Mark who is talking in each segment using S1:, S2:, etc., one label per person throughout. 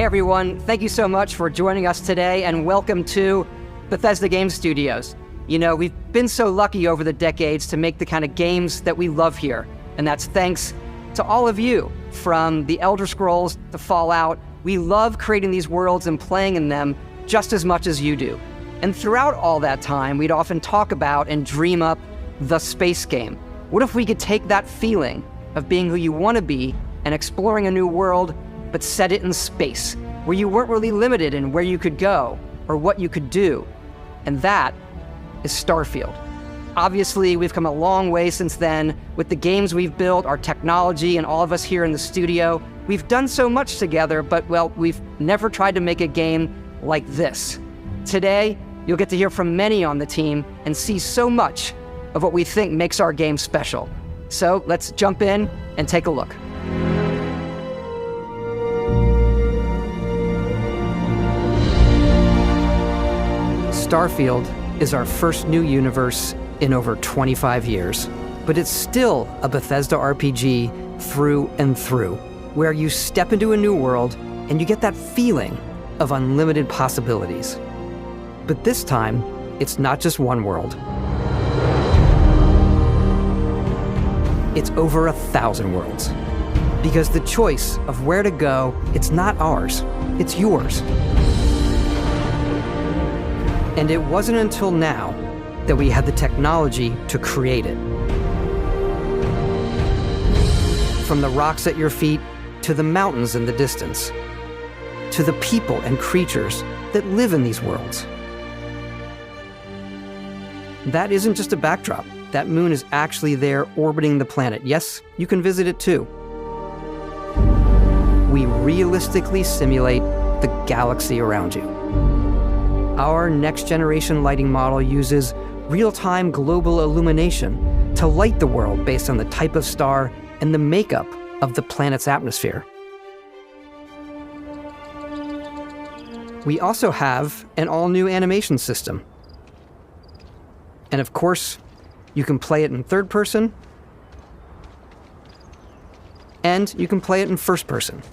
S1: Hey everyone, thank you so much for joining us today and welcome to Bethesda Game Studios. You know, we've been so lucky over the decades to make the kind of games that we love here. And that's thanks to all of you, from the Elder Scrolls to Fallout. We love creating these worlds and playing in them just as much as you do. And throughout all that time, we'd often talk about and dream up the space game. What if we could take that feeling of being who you want to be and exploring a new world, but set it in space, where you weren't really limited in where you could go or what you could do? And that is Starfield. Obviously, we've come a long way since then with the games we've built, our technology, and all of us here in the studio. We've done so much together, but well, we've never tried to make a game like this. Today, you'll get to hear from many on the team and see so much of what we think makes our game special. So let's jump in and take a look. Starfield is our first new universe in over 25 years, but it's still a Bethesda RPG through and through, where you step into a new world and you get that feeling of unlimited possibilities. But this time, it's not just one world. It's over 1,000 worlds. Because the choice of where to go, it's not ours, it's yours. And it wasn't until now that we had the technology to create it. From the rocks at your feet, to the mountains in the distance, to the people and creatures that live in these worlds. That isn't just a backdrop. That moon is actually there orbiting the planet. Yes, you can visit it too. We realistically simulate the galaxy around you. Our next-generation lighting model uses real-time global illumination to light the world based on the type of star and the makeup of the planet's atmosphere. We also have an all-new animation system. And of course, you can play it in third person, and you can play it in first person.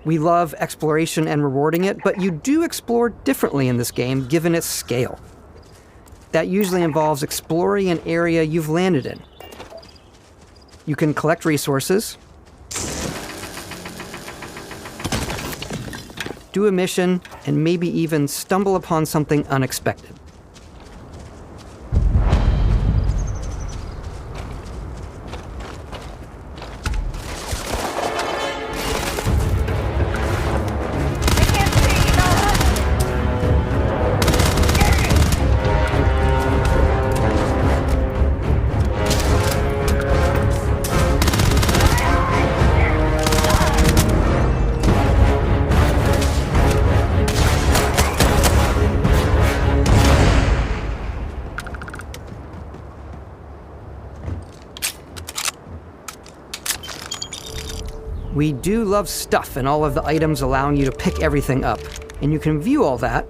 S1: We love exploration and rewarding it, but you do explore differently in this game given its scale. That usually involves exploring an area you've landed in. You can collect resources, do a mission, and maybe even stumble upon something unexpected. We do love stuff and all of the items allowing you to pick everything up, and you can view all that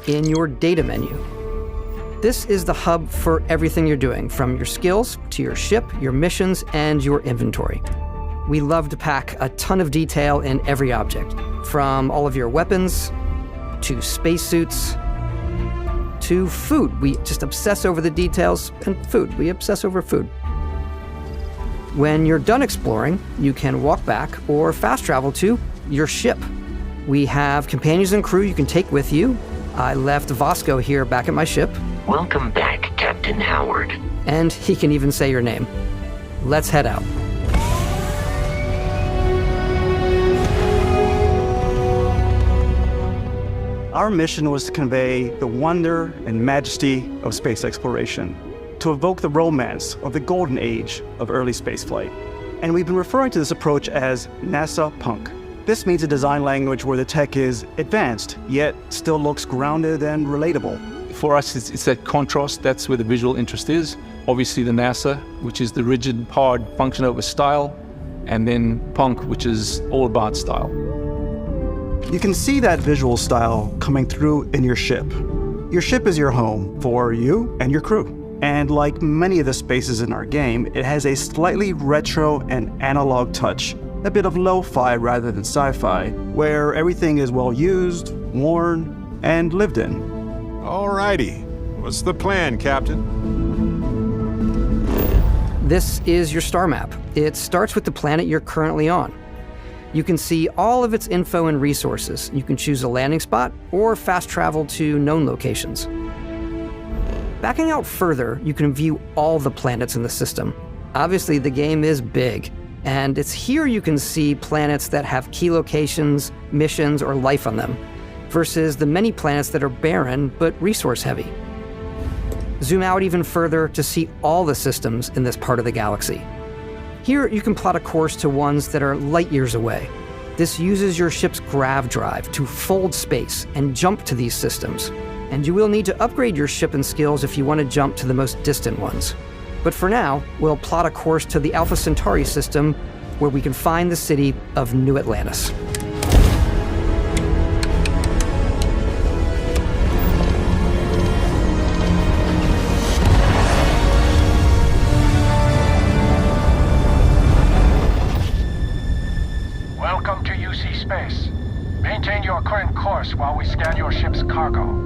S1: in your data menu. This is the hub for everything you're doing, from your skills to your ship, your missions, and your inventory. We love to pack a ton of detail in every object, from all of your weapons, to spacesuits, to food. We just obsess over the details, and food. We obsess over food. When you're done exploring, you can walk back or fast travel to your ship. We have companions and crew you can take with you. I left Vasco here back at my ship.
S2: Welcome back, Captain Howard.
S1: And he can even say your name. Let's head out.
S3: Our mission was to convey the wonder and majesty of space exploration, to evoke the romance of the golden age of early spaceflight. And we've been referring to this approach as NASA Punk. This means a design language where the tech is advanced, yet still looks grounded and relatable.
S4: For us, it's that contrast. That's where the visual interest is. Obviously the NASA, which is the rigid, hard function over style, and then Punk, which is all about style.
S3: You can see that visual style coming through in your ship. Your ship is your home for you and your crew. And like many of the spaces in our game, it has a slightly retro and analog touch, a bit of lo-fi rather than sci-fi, where everything is well used, worn, and lived in.
S5: Alrighty. What's the plan, Captain?
S1: This is your star map. It starts with the planet you're currently on. You can see all of its info and resources. You can choose a landing spot or fast travel to known locations. Backing out further, you can view all the planets in the system. Obviously, the game is big, and it's here you can see planets that have key locations, missions, or life on them, versus the many planets that are barren but resource-heavy. Zoom out even further to see all the systems in this part of the galaxy. Here, you can plot a course to ones that are light years away. This uses your ship's grav drive to fold space and jump to these systems. And you will need to upgrade your ship and skills if you want to jump to the most distant ones. But for now, we'll plot a course to the Alpha Centauri system, where we can find the city of New Atlantis.
S6: Welcome to UC Space. Maintain your current course while we scan your ship's cargo.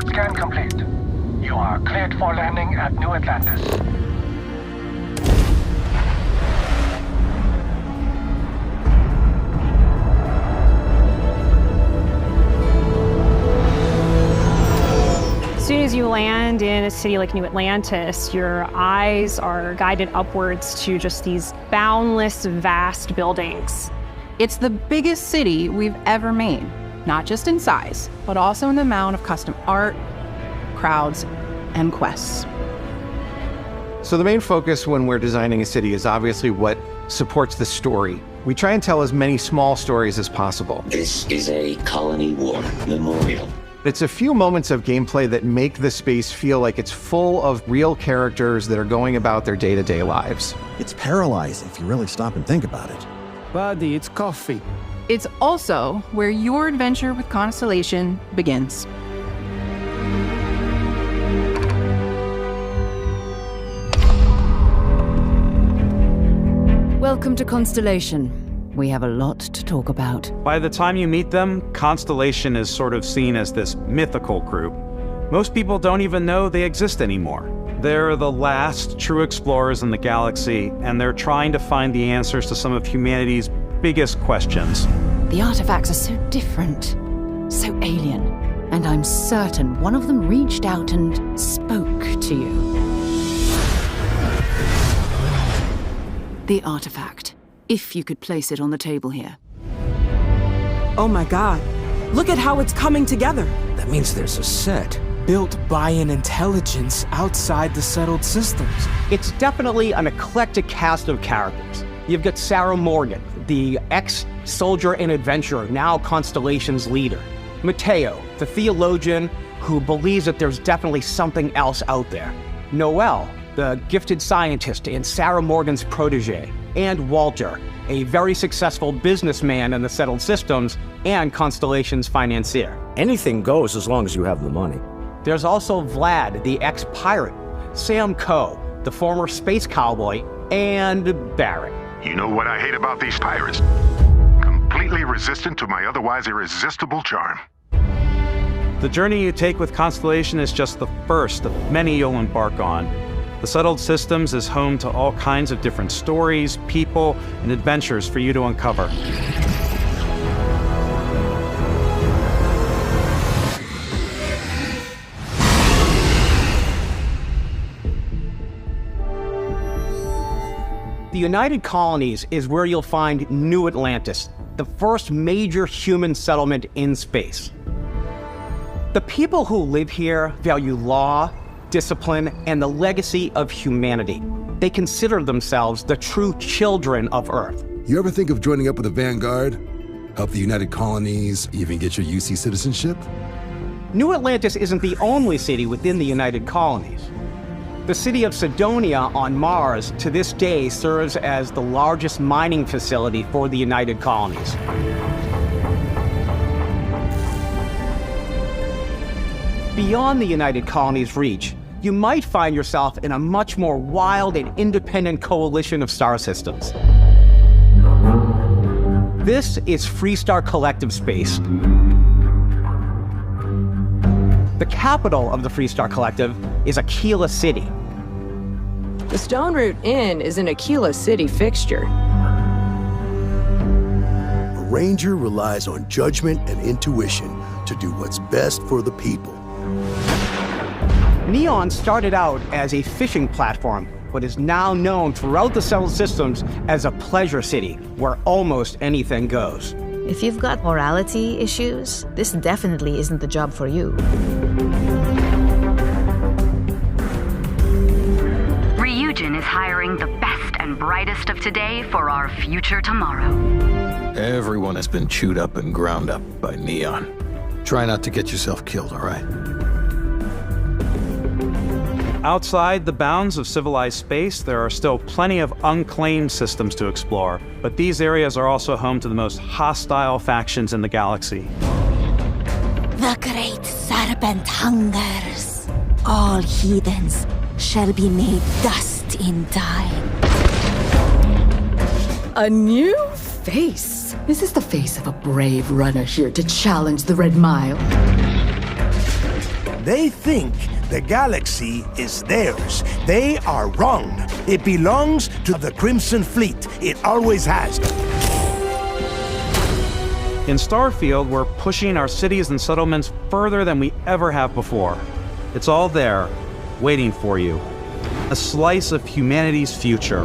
S6: Scan complete. You are cleared for landing at New Atlantis.
S7: As soon as you land in a city like New Atlantis, your eyes are guided upwards to just these boundless, vast buildings.
S8: It's the biggest city we've ever made, not just in size, but also in the amount of custom art, crowds, and quests.
S9: So the main focus when we're designing a city is obviously what supports the story. We try and tell as many small stories as possible.
S2: This is a Colony War memorial.
S9: It's a few moments of gameplay that make the space feel like it's full of real characters that are going about their day-to-day lives.
S10: It's paralyzing if you really stop and think about it.
S11: Buddy, it's coffee.
S8: It's also where your adventure with Constellation begins.
S12: Welcome to Constellation. We have a lot to talk about.
S13: By the time you meet them, Constellation is sort of seen as this mythical group. Most people don't even know they exist anymore. They're the last true explorers in the galaxy, and they're trying to find the answers to some of humanity's biggest questions.
S12: The artifacts are so different, so alien, and I'm certain one of them reached out and spoke to you. The artifact. If you could place it on the table here.
S11: Oh my god. Look at how it's coming together.
S14: That means there's a set built by an intelligence outside the settled systems.
S15: It's definitely an eclectic cast of characters. You've got Sarah Morgan, the ex-soldier and adventurer, now Constellation's leader. Mateo, the theologian who believes that there's definitely something else out there. Noel, the gifted scientist and Sarah Morgan's protege. And Walter, a very successful businessman in the settled systems and Constellation's financier.
S14: Anything goes as long as you have the money.
S15: There's also Vlad, the ex-pirate, Sam Coe, the former space cowboy, and Barrett.
S16: You know what I hate about these pirates? Completely resistant to my otherwise irresistible charm.
S13: The journey you take with Constellation is just the first of many you'll embark on. The Settled Systems is home to all kinds of different stories, people, and adventures for you to uncover.
S15: The United Colonies is where you'll find New Atlantis, the first major human settlement in space. The people who live here value law, discipline, and the legacy of humanity. They consider themselves the true children of Earth.
S17: You ever think of joining up with the Vanguard? Help the United Colonies, even get your UC citizenship?
S15: New Atlantis isn't the only city within the United Colonies. The city of Sidonia on Mars to this day serves as the largest mining facility for the United Colonies. beyond the United Colonies' reach, you might find yourself in a much more wild and independent coalition of star systems. This is Freestar Collective Space. The capital of the Freestar Collective is Aquila City.
S18: The Stone Root Inn is an Aquila City fixture.
S19: A ranger relies on judgment and intuition to do what's best for the people.
S15: Neon started out as a fishing platform, but is now known throughout the settled systems as a pleasure city where almost anything goes.
S20: If you've got morality issues, this definitely isn't the job for you.
S21: Ryujin is hiring the best and brightest of today for our future tomorrow.
S22: Everyone has been chewed up and ground up by Neon. Try not to get yourself killed, all right?
S13: Outside the bounds of civilized space, there are still plenty of unclaimed systems to explore, but these areas are also home to the most hostile factions in the galaxy.
S23: The great serpent hungers. All heathens shall be made dust in time.
S12: A new face. Is this the face of a brave runner here to challenge the Red Mile?
S24: They think the galaxy is theirs. They are wrong. It belongs to the Crimson Fleet. It always has.
S13: In Starfield, we're pushing our cities and settlements further than we ever have before. It's all there, waiting for you. A slice of humanity's future.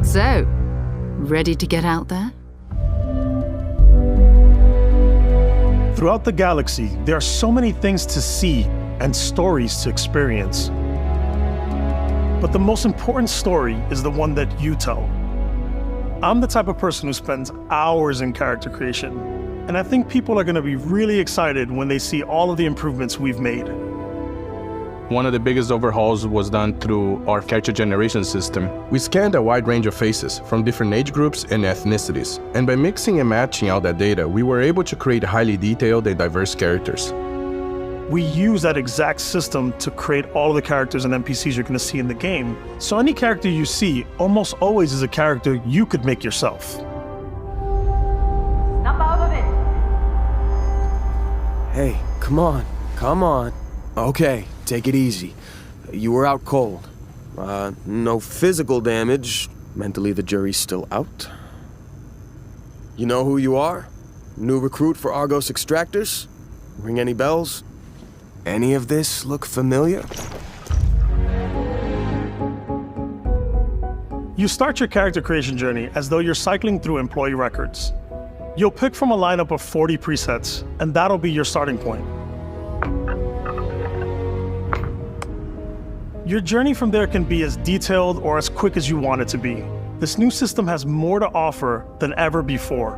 S12: So, ready to get out there?
S25: Throughout the galaxy, there are so many things to see and stories to experience. But the most important story is the one that you tell. I'm the type of person who spends hours in character creation, and I think people are going to be really excited when they see all of the improvements we've made.
S4: One of the biggest overhauls was done through our character generation system.
S26: We scanned a wide range of faces from different age groups and ethnicities, and by mixing and matching all that data, we were able to create highly detailed and diverse characters.
S25: We use that exact system to create all of the characters and NPCs you're going to see in the game. So any character you see almost always is a character you could make yourself.
S27: Snap out of it!
S14: Hey, come on, come on. Okay, take it easy. You were out cold. No physical damage. Mentally, the jury's still out. You know who you are? New recruit for Argos Extractors? Ring any bells? Any of this look familiar?
S25: You start your character creation journey as though you're cycling through employee records. You'll pick from a lineup of 40 presets, and that'll be your starting point. Your journey from there can be as detailed or as quick as you want it to be. This new system has more to offer than ever before.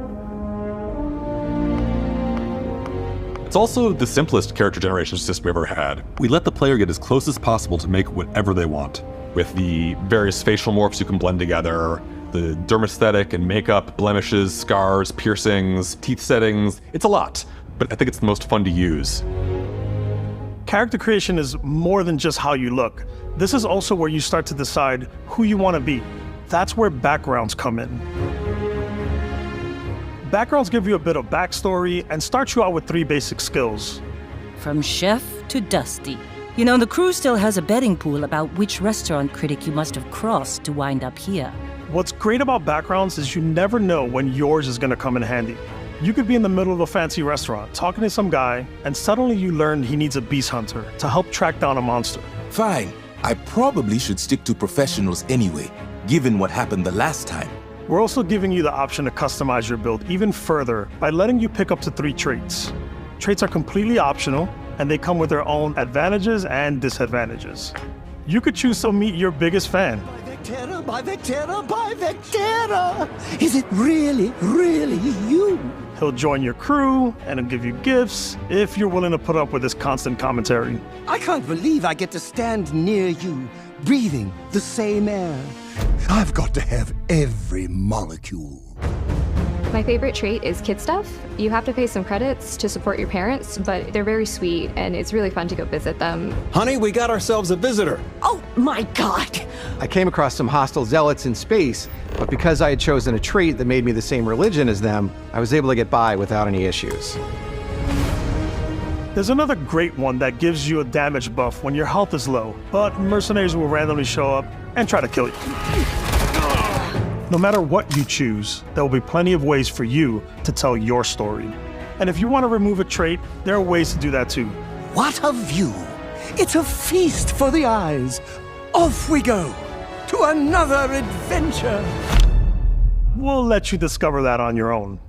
S28: It's also the simplest character generation system we've ever had. We let the player get as close as possible to make whatever they want. With the various facial morphs you can blend together, the dermesthetic and makeup, blemishes, scars, piercings, teeth settings, it's a lot, but I think it's the most fun to use.
S25: Character creation is more than just how you look. This is also where you start to decide who you want to be. That's where backgrounds come in. Backgrounds give you a bit of backstory and start you out with 3 basic skills.
S29: From chef to dusty. You know, the crew still has a betting pool about which restaurant critic you must have crossed to wind up here.
S25: What's great about backgrounds is you never know when yours is going to come in handy. You could be in the middle of a fancy restaurant talking to some guy, and suddenly you learn he needs a beast hunter to help track down a monster.
S30: Fine. I probably should stick to professionals anyway, given what happened the last time.
S25: We're also giving you the option to customize your build even further by letting you pick up to 3 traits. Traits are completely optional, and they come with their own advantages and disadvantages. You could choose to meet your biggest fan.
S24: By Vectera, by Vectera! Is it really, really you?
S25: He'll join your crew, and he'll give you gifts if you're willing to put up with his constant commentary.
S24: I can't believe I get to stand near you, breathing the same air. I've got to have every molecule.
S1: My favorite trait is kid stuff. You have to pay some credits to support your parents, but they're very sweet and it's really fun to go visit them.
S2: Honey, we got ourselves a visitor.
S23: Oh my god!
S3: I came across some hostile zealots in space, but because I had chosen a trait that made me the same religion as them, I was able to get by without any issues.
S25: There's another great one that gives you a damage buff when your health is low, but mercenaries will randomly show up and try to kill you. No matter what you choose, there will be plenty of ways for you to tell your story. And if you want to remove a trait, there are ways to do that too.
S24: What a view! It's a feast for the eyes. Off we go to another adventure.
S25: We'll let you discover that on your own.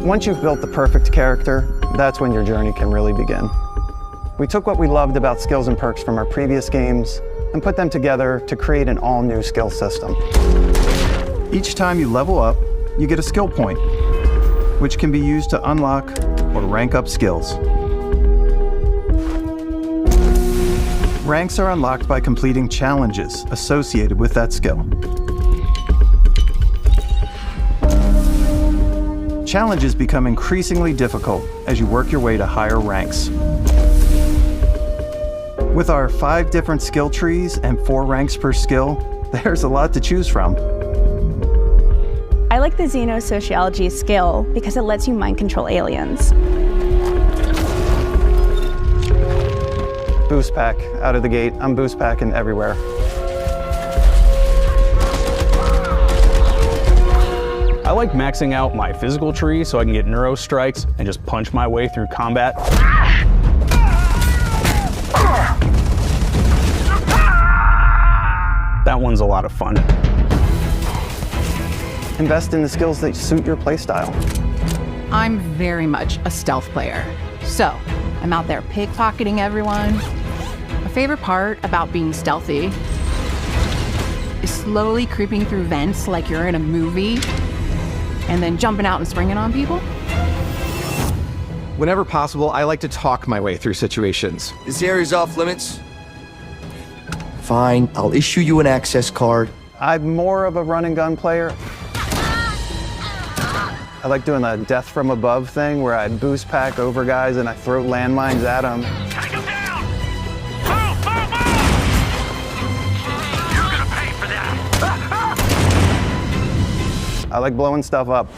S3: Once you've built the perfect character, that's when your journey can really begin. We took what we loved about skills and perks from our previous games and put them together to create an all-new skill system. Each time you level up, you get a skill point, which can be used to unlock or rank up skills. Ranks are unlocked by completing challenges associated with that skill. Challenges become increasingly difficult as you work your way to higher ranks. With our 5 different skill trees and 4 ranks per skill, there's a lot to choose from.
S5: I like the xenosociology skill because it lets you mind control aliens.
S3: Boost pack out of the gate. I'm boost packing everywhere.
S6: I like maxing out my physical tree so I can get neuro strikes and just punch my way through combat. That one's a lot of fun.
S3: Invest in the skills that suit your playstyle.
S7: I'm very much a stealth player. So, I'm out there pickpocketing everyone. My favorite part about being stealthy is slowly creeping through vents like you're in a movie, and then jumping out and springing on people.
S3: Whenever possible, I like to talk my way through situations.
S8: This area's off limits. Fine, I'll issue you an access card.
S3: I'm more of a run and gun player. I like doing the death from above thing where I boost pack over guys and I throw landmines at them. I like blowing stuff up.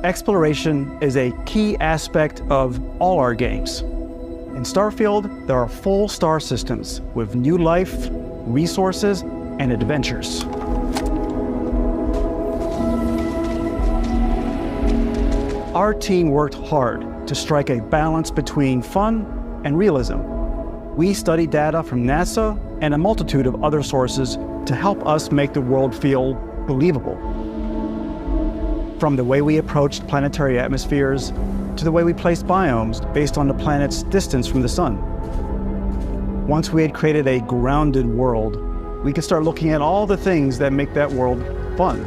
S25: Exploration is a key aspect of all our games. In Starfield, there are full star systems with new life, resources, and adventures. Our team worked hard to strike a balance between fun and realism. We studied data from NASA and a multitude of other sources to help us make the world feel believable. From the way we approached planetary atmospheres to the way we placed biomes based on the planet's distance from the sun. Once we had created a grounded world, we could start looking at all the things that make that world fun.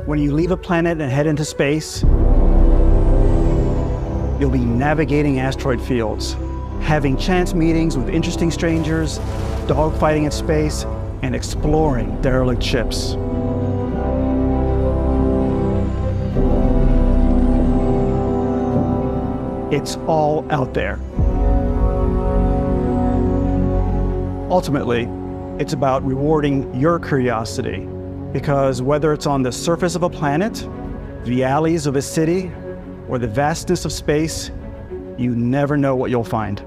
S25: When you leave a planet and head into space, you'll be navigating asteroid fields, having chance meetings with interesting strangers, dogfighting in space, and exploring derelict ships. It's all out there. Ultimately, it's about rewarding your curiosity, because whether it's on the surface of a planet, the alleys of a city, or the vastness of space, you never know what you'll find.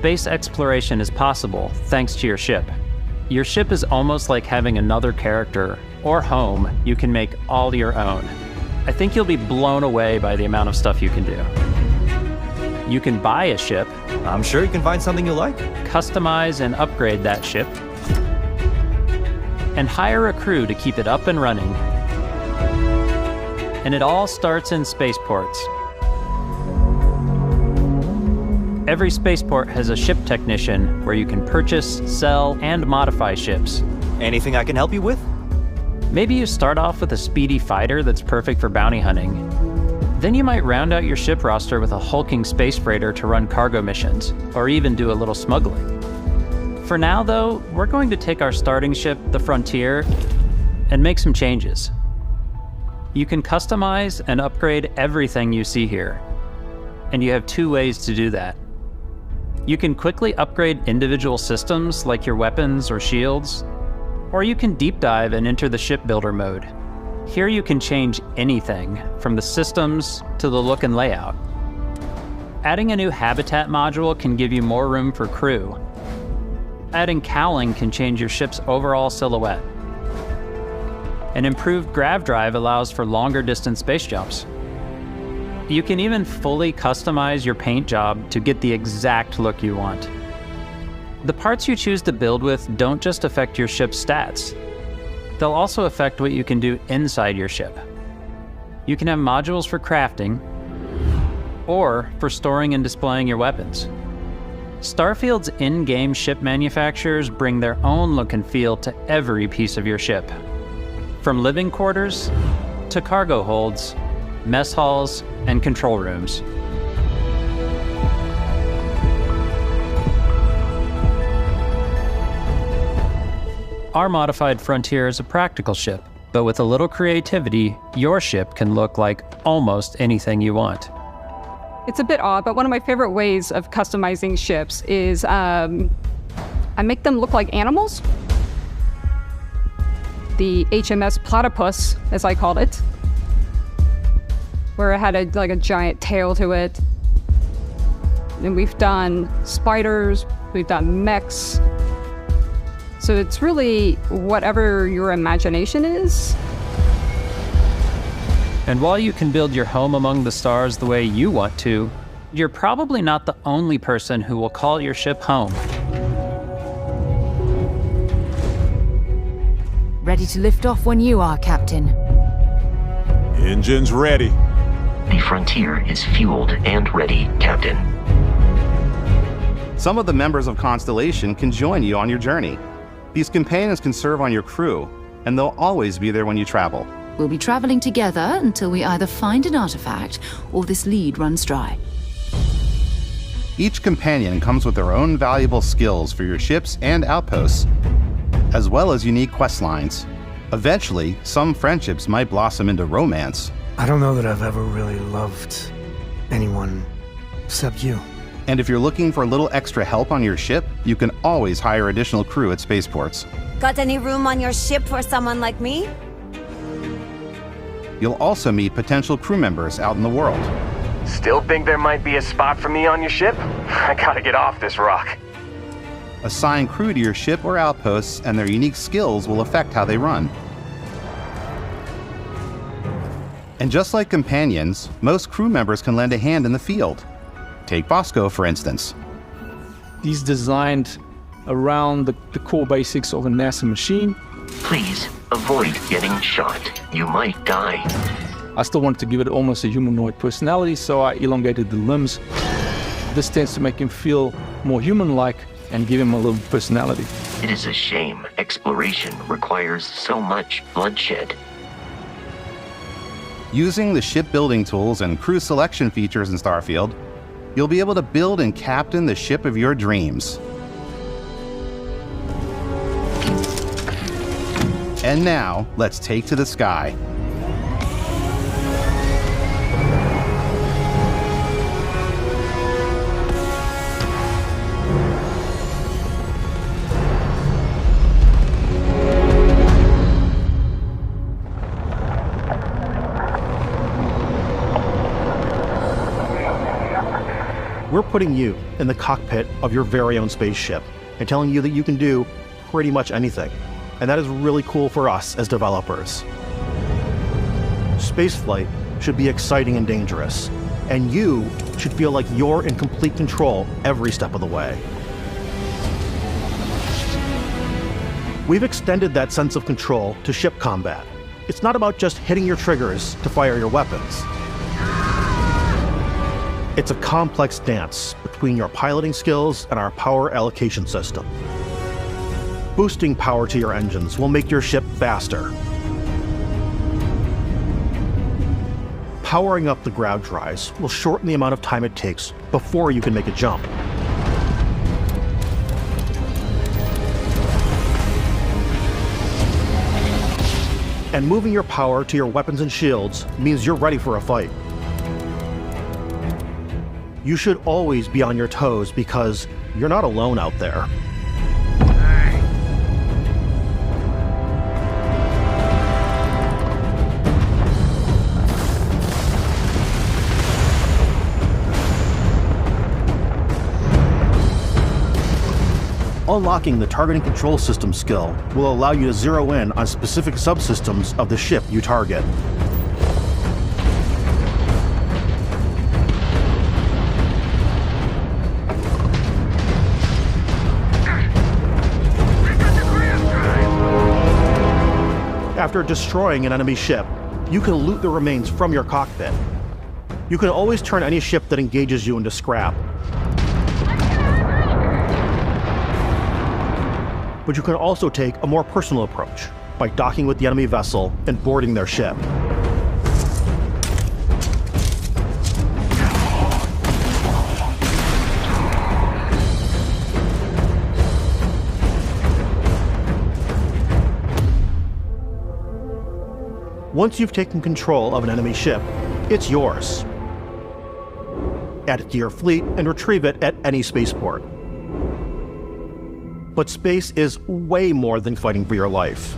S9: Space exploration is possible thanks to your ship. Your ship is almost like having another character or home you can make all your own. I think you'll be blown away by the amount of stuff you can do. You can buy a ship.
S10: I'm sure you can find something you like.
S9: Customize and upgrade that ship. And hire a crew to keep it up and running. And it all starts in spaceports. Every spaceport has a ship technician where you can purchase, sell, and modify ships.
S10: Anything I can help you with?
S9: Maybe you start off with a speedy fighter that's perfect for bounty hunting. Then you might round out your ship roster with a hulking space freighter to run cargo missions, or even do a little smuggling. For now, though, we're going to take our starting ship, the Frontier, and make some changes. You can customize and upgrade everything you see here, and you have two ways to do that. You can quickly upgrade individual systems like your weapons or shields, or you can deep dive and enter the shipbuilder mode. Here you can change anything, from the systems to the look and layout. Adding a new habitat module can give you more room for crew. Adding cowling can change your ship's overall silhouette. An improved grav drive allows for longer distance space jumps. You can even fully customize your paint job to get the exact look you want. The parts you choose to build with don't just affect your ship's stats. They'll also affect what you can do inside your ship. You can have modules for crafting, or for storing and displaying your weapons. Starfield's in-game ship manufacturers bring their own look and feel to every piece of your ship. From living quarters to cargo holds, mess halls, and control rooms. Our modified Frontier is a practical ship, but with a little creativity, your ship can look like almost anything you want.
S11: It's a bit odd, but one of my favorite ways of customizing ships is I make them look like animals. The HMS Platypus, as I called it, where it had a giant tail to it. And we've done spiders, we've done mechs. So it's really whatever your imagination is.
S9: And while you can build your home among the stars the way you want to, you're probably not the only person who will call your ship home.
S12: Ready to lift off when you are, Captain.
S30: Engines ready.
S15: The Frontier is fueled and ready, Captain.
S16: Some of the members of Constellation can join you on your journey. These companions can serve on your crew, and they'll always be there when you travel.
S12: We'll be traveling together until we either find an artifact or this lead runs dry.
S16: Each companion comes with their own valuable skills for your ships and outposts, as well as unique quest lines. Eventually, some friendships might blossom into romance.
S17: I don't know that I've ever really loved anyone except you.
S16: And if you're looking for a little extra help on your ship, you can always hire additional crew at spaceports.
S23: Got any room on your ship for someone like me?
S16: You'll also meet potential crew members out in the world.
S18: Still think there might be a spot for me on your ship? I gotta get off this rock.
S16: Assign crew to your ship or outposts, and their unique skills will affect how they run. And just like companions, most crew members can lend a hand in the field. Take Bosco, for instance.
S4: He's designed around the core basics of a NASA machine.
S15: Please avoid getting shot. You might die.
S4: I still wanted to give it almost a humanoid personality, so I elongated the limbs. This tends to make him feel more human-like and give him a little personality.
S15: It is a shame exploration requires so much bloodshed.
S16: Using the shipbuilding tools and crew selection features in Starfield, you'll be able to build and captain the ship of your dreams. And now, let's take to the sky.
S25: We're putting you in the cockpit of your very own spaceship and telling you that you can do pretty much anything, and that is really cool for us as developers. Spaceflight should be exciting and dangerous, and you should feel like you're in complete control every step of the way. We've extended that sense of control to ship combat. It's not about just hitting your triggers to fire your weapons. It's a complex dance between your piloting skills and our power allocation system. Boosting power to your engines will make your ship faster. Powering up the grav drives will shorten the amount of time it takes before you can make a jump. And moving your power to your weapons and shields means you're ready for a fight. You should always be on your toes because you're not alone out there. Unlocking the targeting control system skill will allow you to zero in on specific subsystems of the ship you target. After destroying an enemy ship, you can loot the remains from your cockpit. You can always turn any ship that engages you into scrap. But you can also take a more personal approach by docking with the enemy vessel and boarding their ship. Once you've taken control of an enemy ship, it's yours. Add it to your fleet and retrieve it at any spaceport. But space is way more than fighting for your life.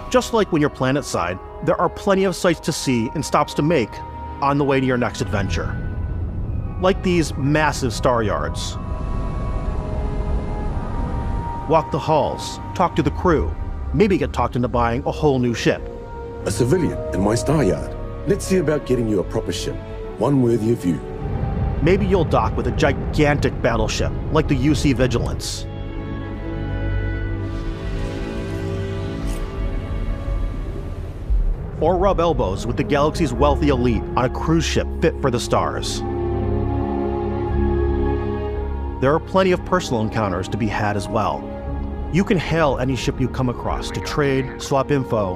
S25: Just like when you're planetside, there are plenty of sights to see and stops to make on the way to your next adventure. Like these massive star yards. Walk the halls, talk to the crew, maybe get talked into buying a whole new ship.
S13: A civilian in my star yard. Let's see about getting you a proper ship, one worthy of you.
S25: Maybe you'll dock with a gigantic battleship, like the UC Vigilance. Or rub elbows with the galaxy's wealthy elite on a cruise ship fit for the stars. There are plenty of personal encounters to be had as well. You can hail any ship you come across to trade, swap info,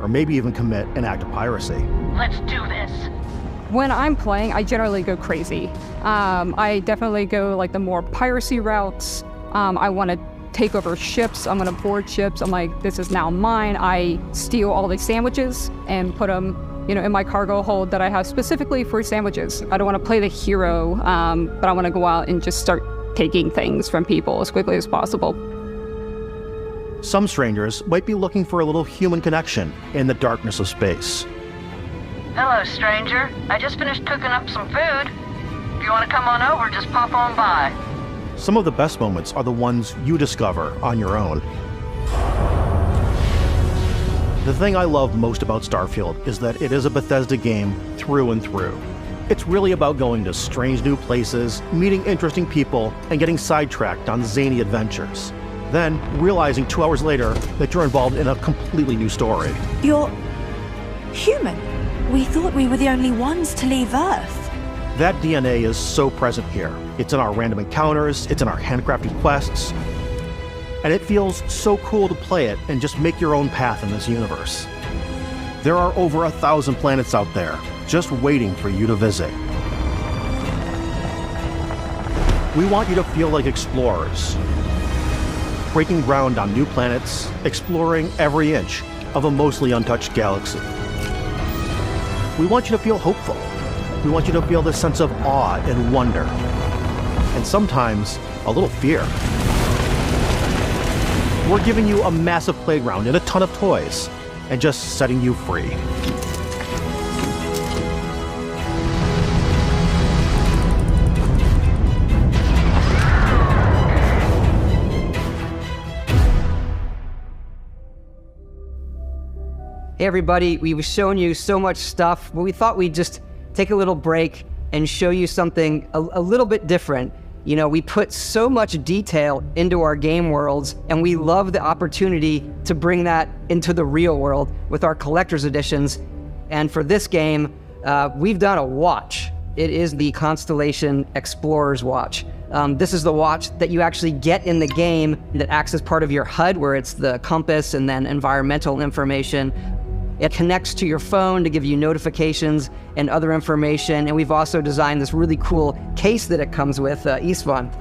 S25: or maybe even commit an act of piracy.
S12: Let's do this.
S11: When I'm playing, I generally go crazy. I definitely go like the more piracy routes. I want to take over ships. I'm going to board ships. I'm like, this is now mine. I steal all these sandwiches and put them, in my cargo hold that I have specifically for sandwiches. I don't want to play the hero, but I want to go out and just start taking things from people as quickly as possible.
S25: Some strangers might be looking for a little human connection in the darkness of space.
S12: Hello, stranger. I just finished cooking up some food. If you want to come on over, just pop on by.
S25: Some of the best moments are the ones you discover on your own. The thing I love most about Starfield is that it is a Bethesda game through and through. It's really about going to strange new places, meeting interesting people, and getting sidetracked on zany adventures. Then realizing 2 hours later that you're involved in a completely new story.
S23: You're human. We thought we were the only ones to leave Earth.
S25: That DNA is so present here. It's in our random encounters, it's in our handcrafted quests, and it feels so cool to play it and just make your own path in this universe. There are over 1,000 planets out there, just waiting for you to visit. We want you to feel like explorers, breaking ground on new planets, exploring every inch of a mostly untouched galaxy. We want you to feel hopeful. We want you to feel this sense of awe and wonder, and sometimes a little fear. We're giving you a massive playground and a ton of toys, and just setting you free.
S1: everybody, we've shown you so much stuff, but we thought we'd just take a little break and show you something a little bit different. You know, we put so much detail into our game worlds, and we love the opportunity to bring that into the real world with our collector's editions. And for this game, we've done a watch. It is the Constellation Explorer's Watch. This is the watch that you actually get in the game that acts as part of your HUD, where it's the compass and then environmental information. It connects to your phone to give you notifications and other information. And we've also designed this really cool case that it comes with, Istvan.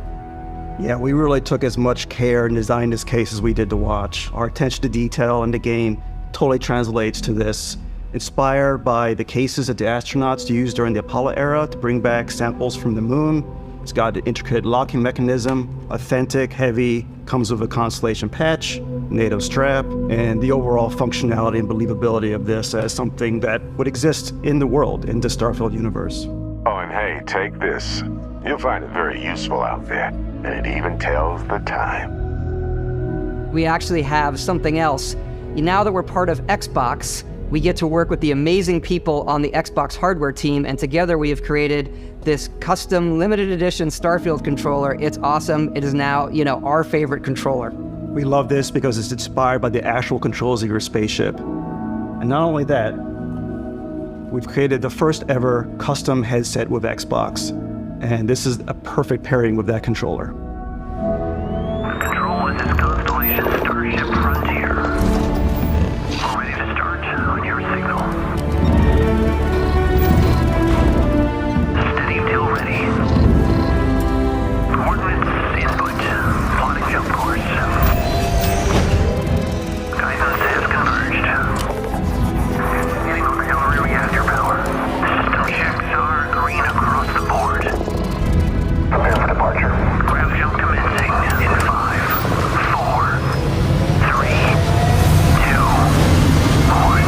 S14: Yeah, we really took as much care and designed this case as we did the watch. Our attention to detail in the game totally translates to this. Inspired by the cases that the astronauts used during the Apollo era to bring back samples from the moon. It's got an intricate locking mechanism, authentic, heavy, comes with a Constellation patch, NATO strap, and the overall functionality and believability of this as something that would exist in the world, in the Starfield universe.
S19: Oh, and hey, take this. You'll find it very useful out there, and it even tells the time.
S1: We actually have something else. Now that we're part of Xbox, we get to work with the amazing people on the Xbox hardware team, and together we have created this custom limited edition Starfield controller. It's awesome. It is now, our favorite controller.
S14: We love this because it's inspired by the actual controls of your spaceship. And not only that, we've created the first ever custom headset with Xbox. And this is a perfect pairing with that controller.
S15: Control, this is Constellation Starship Frontier. Ready to start on your signal. Steady till ready. Coordinates input. Plotting jump course. Guidance has converged. Getting auxiliary reactor power. System checks are green across the board. Prepare for departure. Grav jump commencing in 5, 4, 3, 2, 1.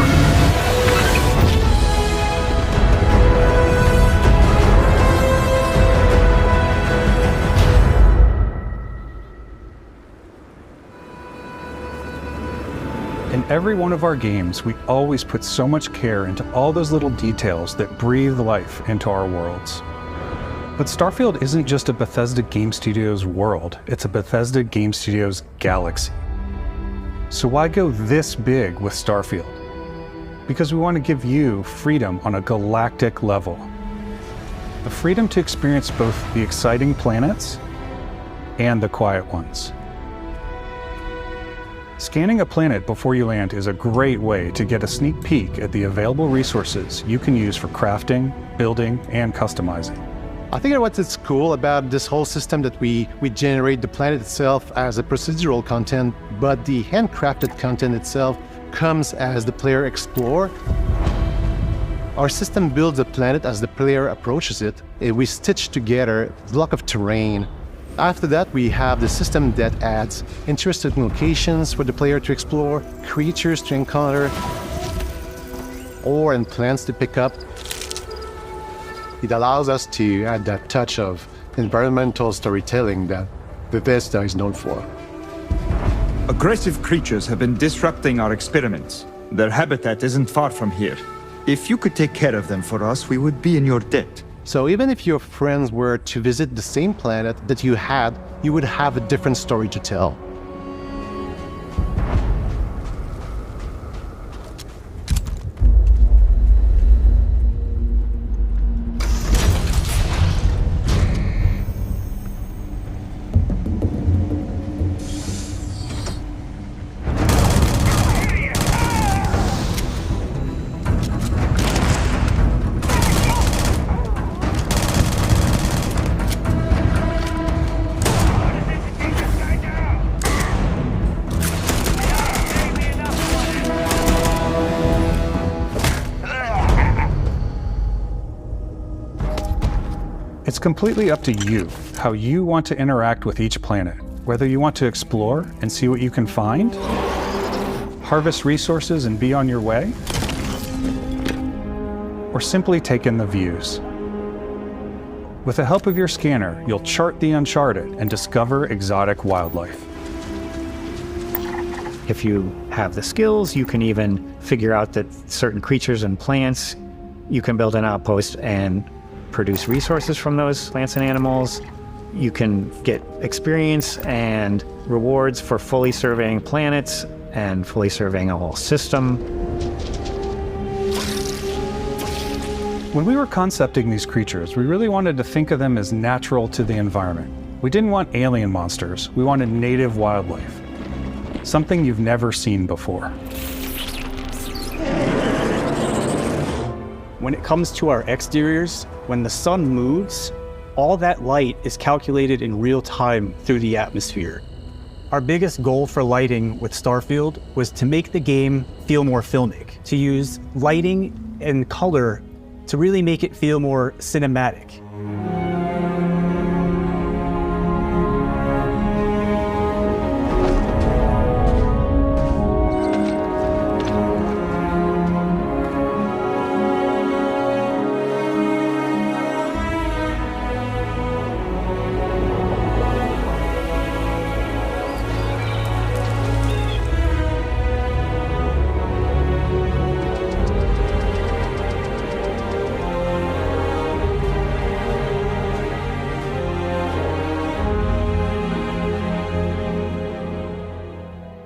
S20: In every one of our games, we always put so much care into all those little details that breathe life into our worlds. But Starfield isn't just a Bethesda Game Studios world, it's a Bethesda Game Studios galaxy. So why go this big with Starfield? Because we want to give you freedom on a galactic level. The freedom to experience both the exciting planets and the quiet ones. Scanning a planet before you land is a great way to get a sneak peek at the available resources you can use for crafting, building, and customizing.
S16: I think what's cool about this whole system that we generate the planet itself as a procedural content, but the handcrafted content itself comes as the player explore. Our system builds a planet as the player approaches it. We stitch together a block of terrain. After that, we have the system that adds interesting locations for the player to explore, creatures to encounter, ore and plants to pick up. It allows us to add that touch of environmental storytelling that Bethesda is known for.
S21: Aggressive creatures have been disrupting our experiments. Their habitat isn't far from here. If you could take care of them for us, we would be in your debt.
S16: So even if your friends were to visit the same planet that you had, you would have a different story to tell.
S20: It's completely up to you how you want to interact with each planet, whether you want to explore and see what you can find, harvest resources and be on your way, or simply take in the views. With the help of your scanner, you'll chart the uncharted and discover exotic wildlife.
S14: If you
S2: have the skills. You can even figure out that certain creatures and plants, you can build an outpost and produce resources from those plants and animals. You can get experience and rewards for fully surveying planets and fully surveying a whole system.
S20: When we were concepting these creatures, we really wanted to think of them as natural to the environment. We didn't want alien monsters, we wanted native wildlife. Something you've never seen before.
S5: When it comes to our exteriors, when the sun moves, all that light is calculated in real time through the atmosphere. Our biggest goal for lighting with Starfield was to make the game feel more filmic, to use lighting and color to really make it feel more cinematic.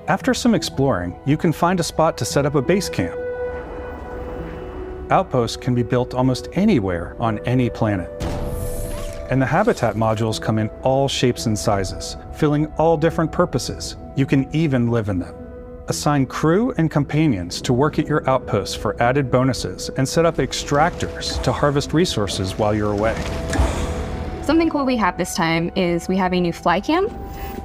S20: After some exploring, you can find a spot to set up a base camp. Outposts can be built almost anywhere on any planet. And the habitat modules come in all shapes and sizes, filling all different purposes. You can even live in them. Assign crew and companions to work at your outposts for added bonuses and set up extractors to harvest resources while you're away.
S6: Something cool we have this time is we have a new fly cam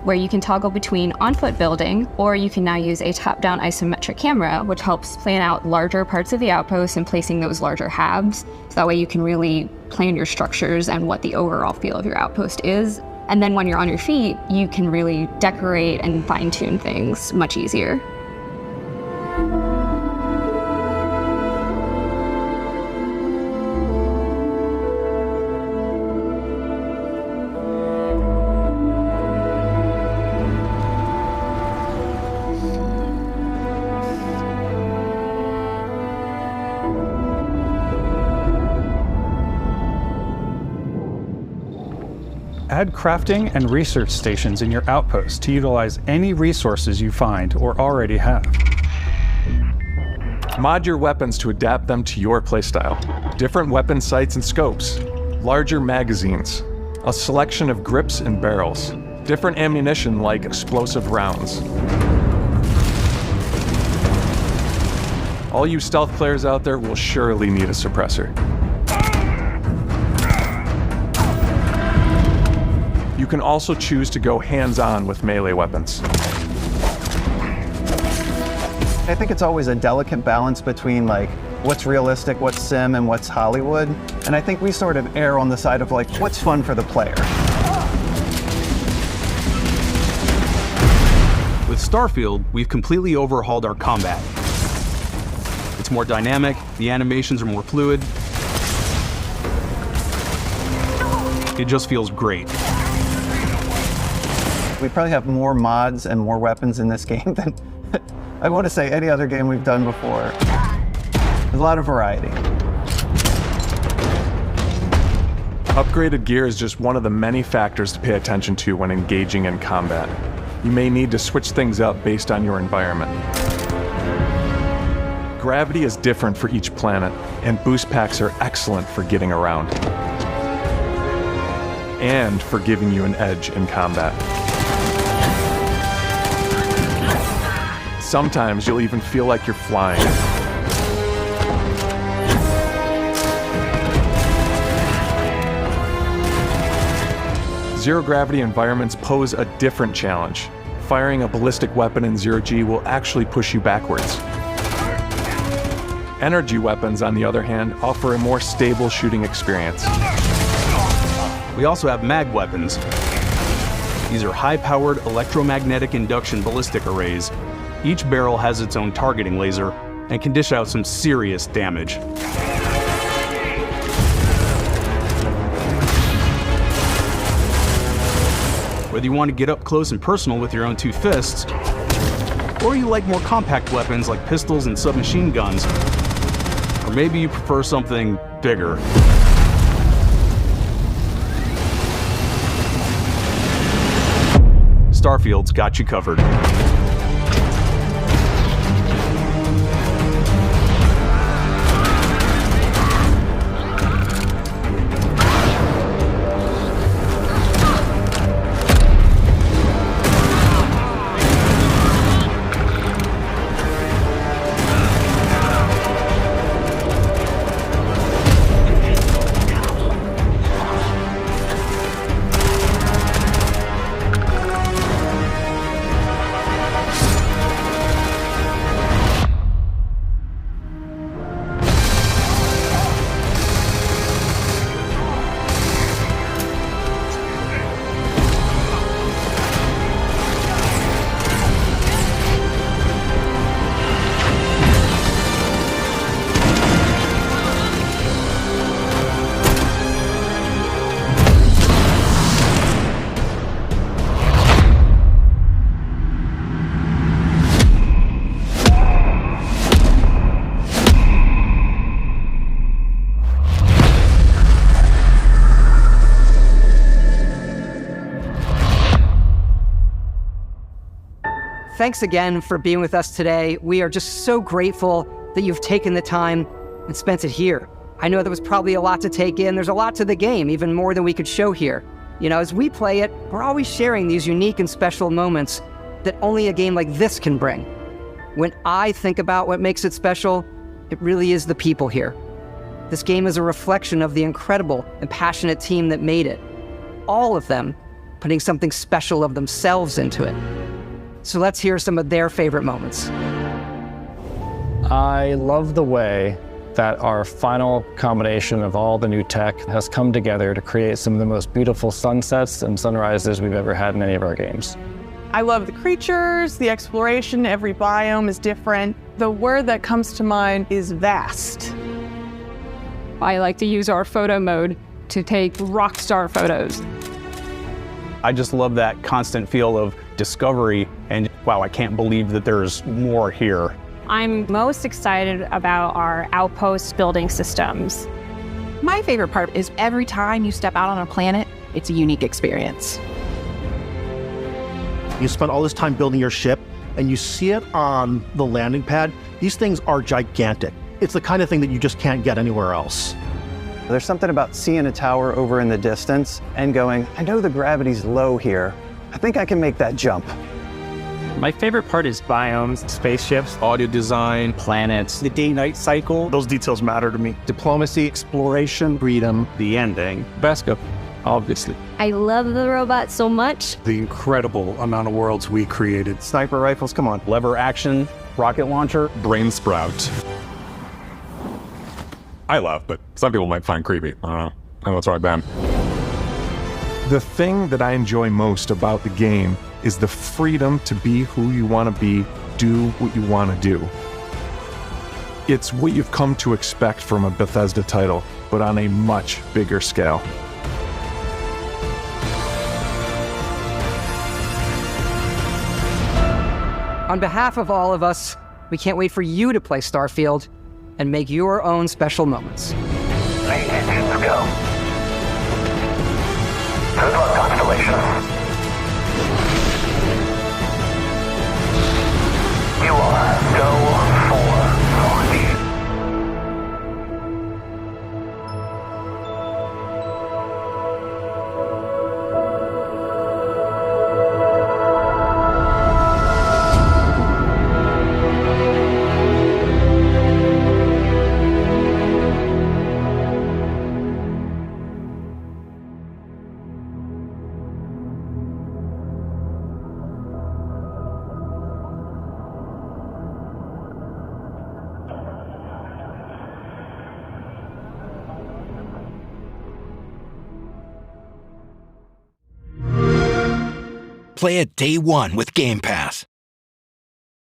S6: where you can toggle between on-foot building, or you can now use a top-down isometric camera, which helps plan out larger parts of the outpost and placing those larger halves. So that way you can really plan your structures and what the overall feel of your outpost is. And then when you're on your feet, you can really decorate and fine-tune things much easier.
S20: Add crafting and research stations in your outpost to utilize any resources you find or already have.
S7: Mod your weapons to adapt them to your playstyle. Different weapon sights and scopes, larger magazines, a selection of grips and barrels, different ammunition like explosive rounds. All you stealth players out there will surely need a suppressor. You can also choose to go hands-on with melee weapons.
S3: I think it's always a delicate balance between like what's realistic, what's sim, and what's Hollywood. And I think we sort of err on the side of like what's fun for the player.
S22: With Starfield, we've completely overhauled our combat. It's more dynamic, the animations are more fluid. It just feels great.
S3: We probably have more mods and more weapons in this game than I want to say any other game we've done before. There's a lot of variety.
S7: Upgraded gear is just one of the many factors to pay attention to when engaging in combat. You may need to switch things up based on your environment. Gravity is different for each planet, and boost packs are excellent for getting around. And for giving you an edge in combat. Sometimes you'll even feel like you're flying. Zero-gravity environments pose a different challenge. Firing a ballistic weapon in zero-G will actually push you backwards. Energy weapons, on the other hand, offer a more stable shooting experience.
S22: We also have mag weapons. These are high-powered electromagnetic induction ballistic arrays. Each barrel has its own targeting laser and can dish out some serious damage. Whether you want to get up close and personal with your own two fists, Or you like more compact weapons like pistols and submachine guns. Or maybe you prefer something bigger. Starfield's got you covered.
S1: Thanks again for being with us today. We are just so grateful that you've taken the time and spent it here. I know there was probably a lot to take in. There's a lot to the game, even more than we could show here. You know, as we play it, we're always sharing these unique and special moments that only a game like this can bring. When I think about what makes it special, it really is the people here. This game is a reflection of the incredible and passionate team that made it. All of them putting something special of themselves into it. So let's hear some of their favorite moments.
S8: I love the way that our final combination of all the new tech has come together to create some of the most beautiful sunsets and sunrises we've ever had in any of our games.
S9: I love the creatures, the exploration, every biome is different. The word that comes to mind is vast.
S11: I like to use our photo mode to take rock star photos.
S22: I just love that constant feel of discovery and wow, I can't believe that there's more here.
S10: I'm most excited about our outpost building systems.
S17: My favorite part is every time you step out on a planet, it's a unique experience.
S24: You spend all this time building your ship and you see it on the landing pad. These things are gigantic. It's the kind of thing that you just can't get anywhere else.
S3: There's something about seeing a tower over in the distance and going, I know the gravity's low here. I think I can make that jump.
S2: My favorite part is biomes, spaceships,
S22: audio design,
S5: planets, the day-night cycle.
S25: Those details matter to me.
S5: Diplomacy, exploration, freedom, the ending.
S4: Basco, obviously.
S26: I love the robot so much.
S20: The incredible amount of worlds we created.
S5: Sniper rifles, come on.
S22: Lever action, rocket launcher.
S7: Brain sprout. I love, but some people might find creepy. I don't know what's right, Ben. The thing that I enjoy most about the game is the freedom to be who you want to be, do what you want to do. It's what you've come to expect from a Bethesda title, but on a much bigger scale.
S1: On behalf of all of us, we can't wait for you to play Starfield and make your own special moments.
S15: Main engines go. Good luck, Constellation. You are go for launch.
S27: Play it day one with Game Pass.